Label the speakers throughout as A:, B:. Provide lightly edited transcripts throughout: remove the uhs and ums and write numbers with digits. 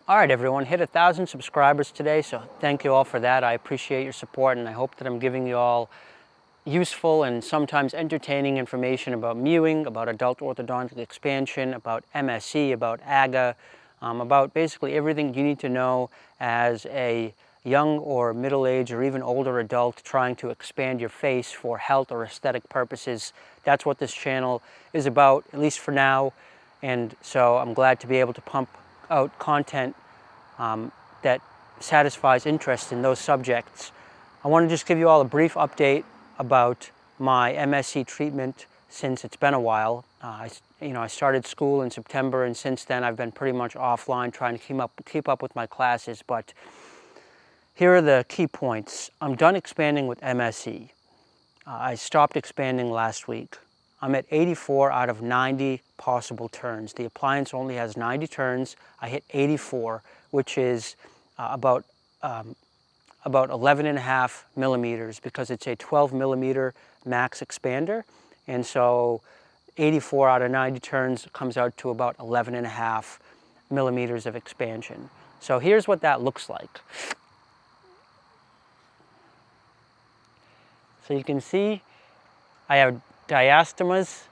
A: All right, everyone, hit 1,000 subscribers today, so thank you all for that. I appreciate your support, and I hope that I'm giving you all useful and sometimes entertaining information about mewing, about adult orthodontic expansion, about MSE, about AGA, about basically everything you need to know as a young or middle-aged or even older adult trying to expand your face for health or aesthetic purposes. That's what this channel is about, at least for now, and so I'm glad to be able to pump out content that satisfies interest in those subjects. I want to just give you all a brief update about my MSE treatment since it's been a while. I started school in September, and since then I've been pretty much offline trying to keep up with my classes, but here are the key points. I'm done expanding with MSE. I stopped expanding last week. I'm at 84 out of 90 possible turns. The appliance only has 90 turns. I hit 84, which is about 11.5 millimeters because it's a 12 millimeter max expander. And so 84 out of 90 turns comes out to about 11.5 millimeters of expansion. So here's what that looks like. So you can see I have diastemas,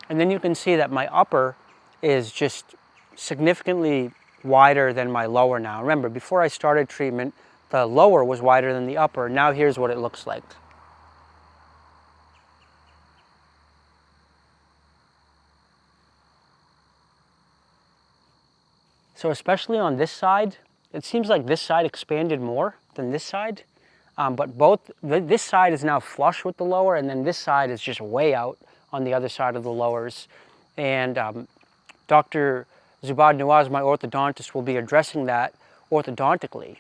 A: and then you can see that my upper is just significantly wider than my lower now. Remember, before I started treatment, the lower was wider than the upper. Now here's what it looks like. So especially on this side, it seems like this side expanded more than this side. But this side is now flush with the lower, and then this side is just way out on the other side of the lowers. And Dr. Zubad Nawaz, my orthodontist, will be addressing that orthodontically.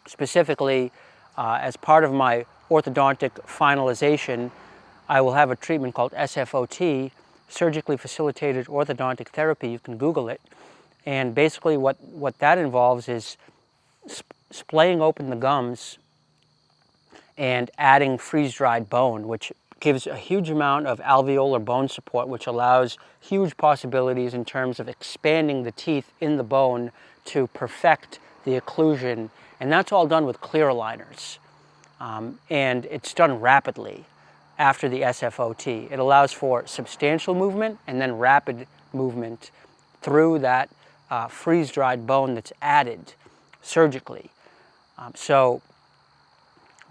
A: Specifically, as part of my orthodontic finalization, I will have a treatment called SFOT, surgically facilitated orthodontic therapy. You can Google it. And basically what that involves is splaying open the gums and adding freeze-dried bone, which gives a huge amount of alveolar bone support, which allows huge possibilities in terms of expanding the teeth in the bone to perfect the occlusion. And that's all done with clear aligners. And it's done rapidly after the SFOT. It allows for substantial movement and then rapid movement through that freeze-dried bone that's added surgically. So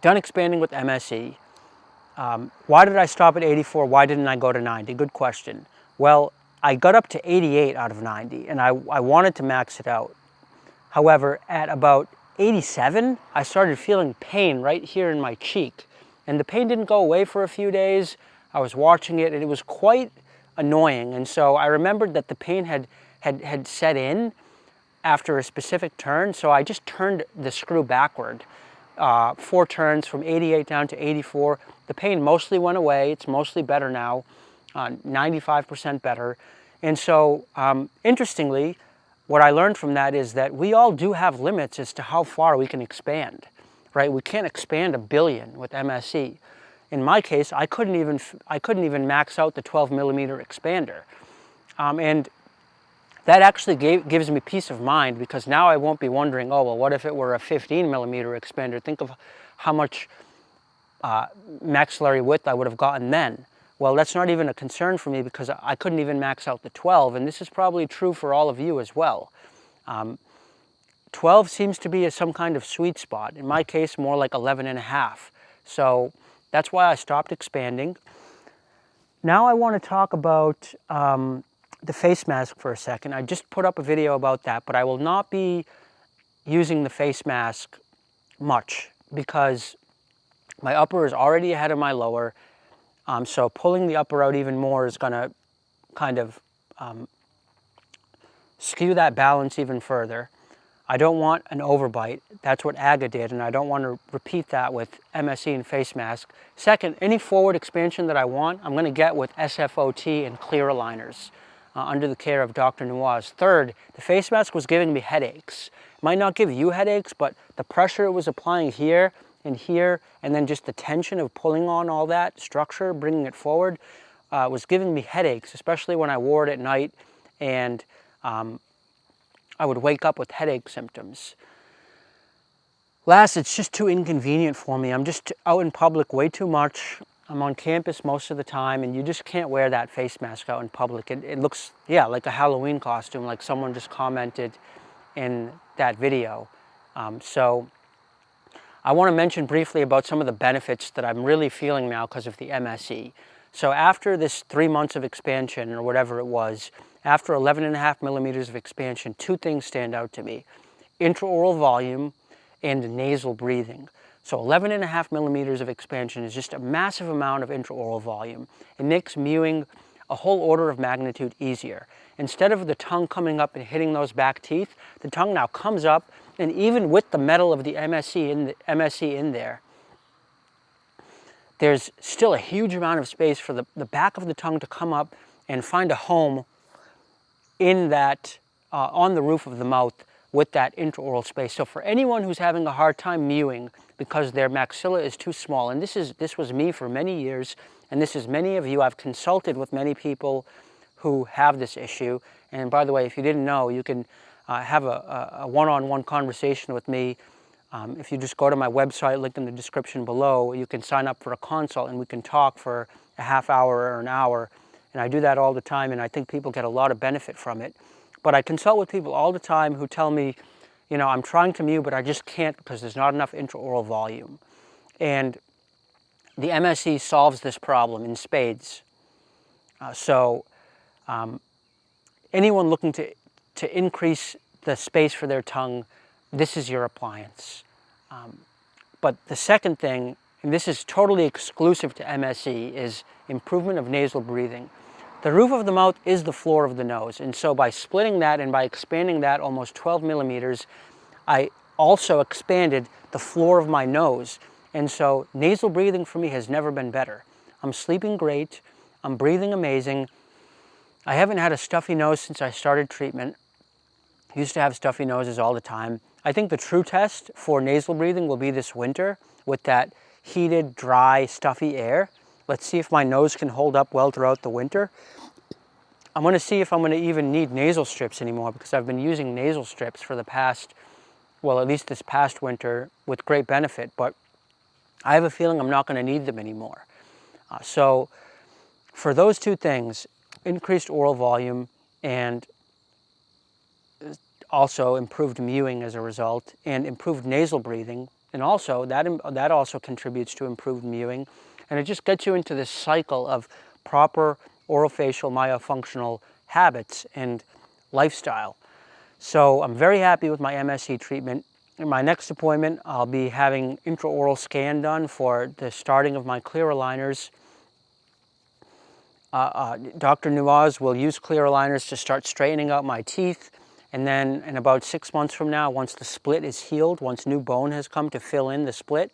A: done expanding with MSE. Why did I stop at 84? Why didn't I go to 90? Good question. Well, I got up to 88 out of 90, and I wanted to max it out. However, at about 87, I started feeling pain right here in my cheek. And the pain didn't go away for a few days. I was watching it, and it was quite annoying. And so I remembered that the pain had set in after a specific turn, so I just turned the screw backward. 4 turns from 88 down to 84. The pain mostly went away. It's mostly better now, 95% better. And so, interestingly, what I learned from that is that we all do have limits as to how far we can expand, right? We can't expand 1 billion with MSE. In my case, I couldn't even max out the 12 millimeter expander. And that actually gives me peace of mind, because now I won't be wondering, oh, well, what if it were a 15 millimeter expander? Think of how much maxillary width I would have gotten then. Well, that's not even a concern for me, because I couldn't even max out the 12, and this is probably true for all of you as well. 12 seems to be some kind of sweet spot. In my case, more like 11.5. So that's why I stopped expanding. Now I want to talk about the face mask for a second. I just put up a video about that, but I will not be using the face mask much because my upper is already ahead of my lower. So pulling the upper out even more is going to kind of skew that balance even further. I don't want an overbite. That's what AGA did, and I don't want to repeat that with MSE and face mask. Second, any forward expansion that I want, I'm going to get with SFOT and clear aligners. Under the care of Dr. Nawaz. Third, the face mask was giving me headaches. It might not give you headaches, but the pressure it was applying here, and then just the tension of pulling on all that structure, bringing it forward, was giving me headaches, especially when I wore it at night and I would wake up with headache symptoms. Last, it's just too inconvenient for me. I'm just out in public way too much. I'm on campus most of the time, and you just can't wear that face mask out in public. It looks, yeah, like a Halloween costume, like someone just commented in that video. So I want to mention briefly about some of the benefits that I'm really feeling now because of the MSE. So after this 3 months of expansion, or whatever it was, after 11.5 millimeters of expansion, two things stand out to me: intraoral volume and nasal breathing. So 11.5 millimeters of expansion is just a massive amount of intraoral volume. It makes mewing a whole order of magnitude easier. Instead of the tongue coming up and hitting those back teeth, the tongue now comes up, and even with the metal of the MSE in there, there's still a huge amount of space for the back of the tongue to come up and find a home in that, on the roof of the mouth with that intraoral space. So for anyone who's having a hard time mewing because their maxilla is too small, and this was me for many years, and this is many of you, I've consulted with many people who have this issue. And by the way, if you didn't know, you can have a one-on-one conversation with me. If you just go to my website, linked in the description below, you can sign up for a consult and we can talk for a half hour or an hour. And I do that all the time, and I think people get a lot of benefit from it. But I consult with people all the time who tell me, you know, I'm trying to mew, but I just can't because there's not enough intraoral volume. And the MSE solves this problem in spades. Anyone looking to increase the space for their tongue, this is your appliance. But the second thing, and this is totally exclusive to MSE, is improvement of nasal breathing. The roof of the mouth is the floor of the nose, and so by splitting that and by expanding that almost 12 millimeters, I also expanded the floor of my nose. And so nasal breathing for me has never been better. I'm sleeping great, I'm breathing amazing. I haven't had a stuffy nose since I started treatment. I used to have stuffy noses all the time. I think the true test for nasal breathing will be this winter with that heated, dry, stuffy air. Let's see if my nose can hold up well throughout the winter. I'm going to see if I'm going to even need nasal strips anymore, because I've been using nasal strips for the past, well, at least this past winter with great benefit, but I have a feeling I'm not going to need them anymore. So for those two things, increased oral volume and also improved mewing as a result, and improved nasal breathing, and also that also contributes to improved mewing, and it just gets you into this cycle of proper orofacial myofunctional habits and lifestyle. So I'm very happy with my MSE treatment. In my next appointment, I'll be having intraoral scan done for the starting of my clear aligners. Dr. Nuaz will use clear aligners to start straightening out my teeth. And then in about 6 months from now, once the split is healed, once new bone has come to fill in the split,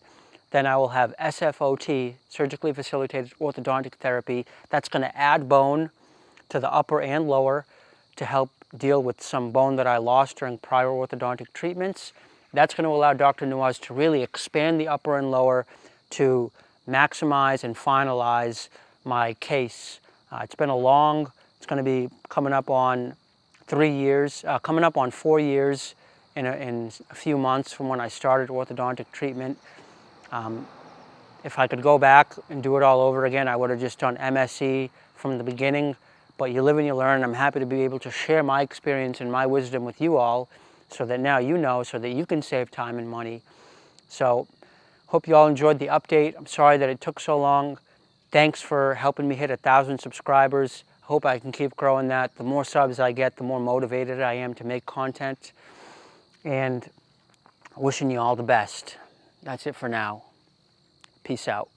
A: then I will have SFOT, surgically facilitated orthodontic therapy. That's going to add bone to the upper and lower to help deal with some bone that I lost during prior orthodontic treatments. That's going to allow Dr. Nuaz to really expand the upper and lower to maximize and finalize my case. It's been it's going to be coming up on 3 years, coming up on 4 years in a few months from when I started orthodontic treatment. If I could go back and do it all over again, I would have just done MSE from the beginning. But you live and you learn. I'm happy to be able to share my experience and my wisdom with you all, so that now you know, so that you can save time and money. So hope you all enjoyed the update. I'm sorry that it took so long. Thanks for helping me hit 1,000 subscribers. Hope I can keep growing that. The more subs I get, the more motivated I am to make content. And wishing you all the best. That's it for now. Peace out.